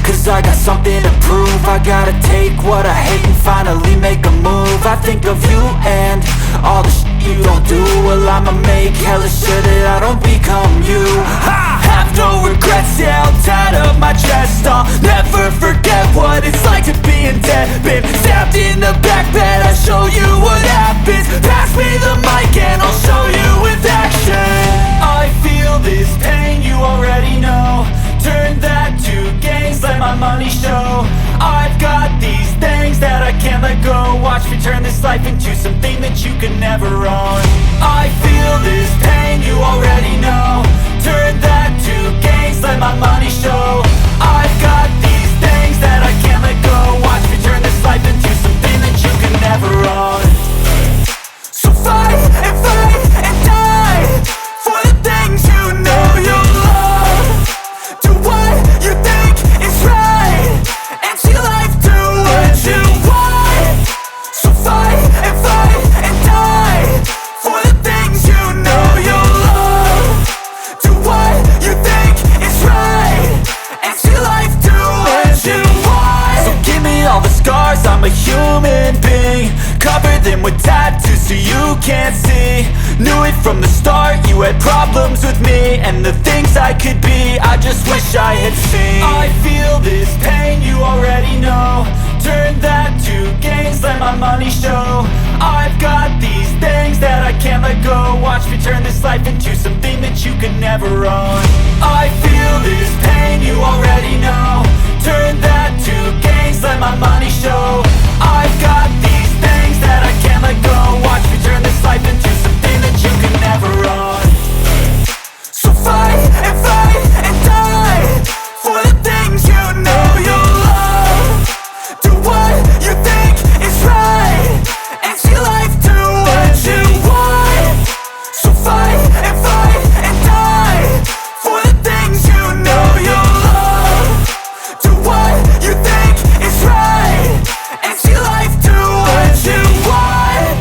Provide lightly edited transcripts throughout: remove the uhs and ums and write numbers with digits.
cause I got something to prove. I gotta take what I hate and finally make a move. I think of you and all the shit you don't do. Well, I'ma make hella sure that I don't become you. I have no regrets, yeah, I'll tie up my chest. I'll never forget what it's like to be in debt. Been stabbed in the back bed, I'll show you what happens. Pass me the mic and I'll show you with action. I feel this pain, you already know. Turn that to gains, let my money show. I've got these things that I can't let go. Watch me turn this life into something that you could never own. I feel this pain, you already know. Turn that to gains, let my money show. I've got these things that I can't let go. Watch me turn this life into something that you could never own. So fight and die for the things you know you love. Do what you think is right and see life do what you want. So fight and die for the things you know you love. Do what you think is right and see life do what you want. So give me all the scars, I'm a human being. Cover them with tattoos so you can't see. Knew it from the start, you had problems with me and the things I could be, I just wish I had seen. I feel this pain, you already know. Turn that to gains, let my money show. I've got these things that I can't let go. Watch me turn this life into something that you could never own. I feel this pain, you already know. Turn that to gains, let my money show. I've got these things that I can't let go. Watch me turn this life into something that you could never own. So fight and die for the things you know you love. Do what you think is right and see life do what you want. So fight and die for the things you know you love. Do what you think is right and see life do what you want.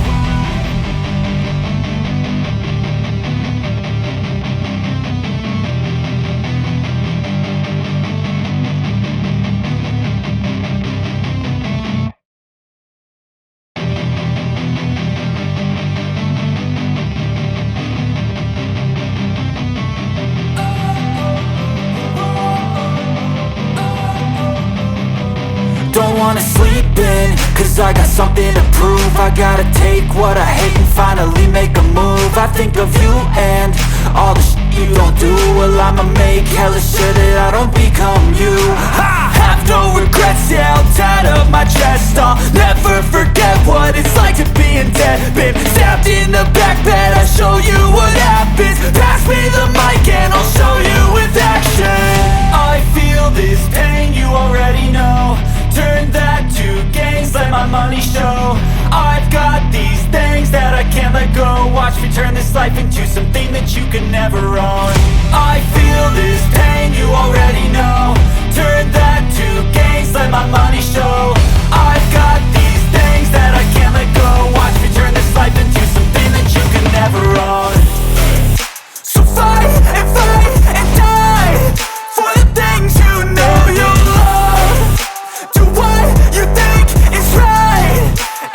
Don't wanna sleep in, cause I got something to prove. I gotta take what I hate and finally make a move. I think of you and all the shit you don't do. Well, I'ma make hella sure that I don't become you. I have no regrets, yeah, I'll tie up my chest. I'll never forget what it's like to be in debt. Been stabbed in the back bed, I'll show you what happens. Pass me the mic and I'll show you with action. I feel this pain, you already know. Turn that to gains, let my money show. I've got these things that I can't let go. Watch me turn this life into something that you could never own. I feel this pain, you already know. Turn that to gains, let my money show. I've got these things that I can't let go. Watch me turn this life into something that you could never own. So fight and die for the things you know you love. Do what you think is right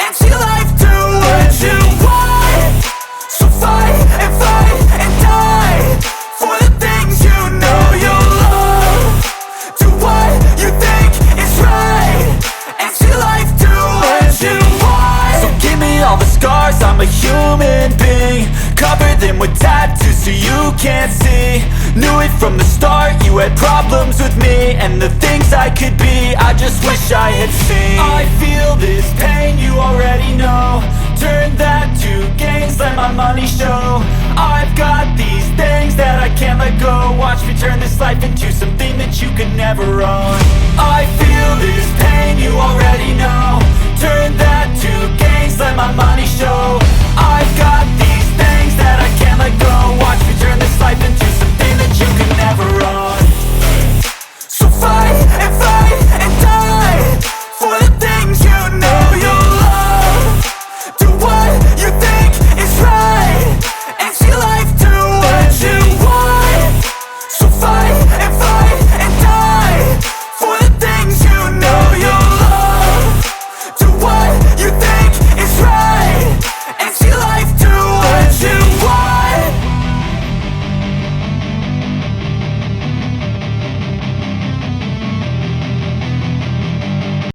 and see life do what you want. So fight and die for the things you know you love. Do what you think is right and see life do what you want. So give me all the scars, I'm a human being. Cover them with tattoos so you can't see. Knew it from the start, you had problems with me and the things I could be, I just wish I had seen. I feel this pain, you already know. Turn that to gains, let my money show. I've got these things that I can't let go. Watch me turn this life into something that you could never own. I feel this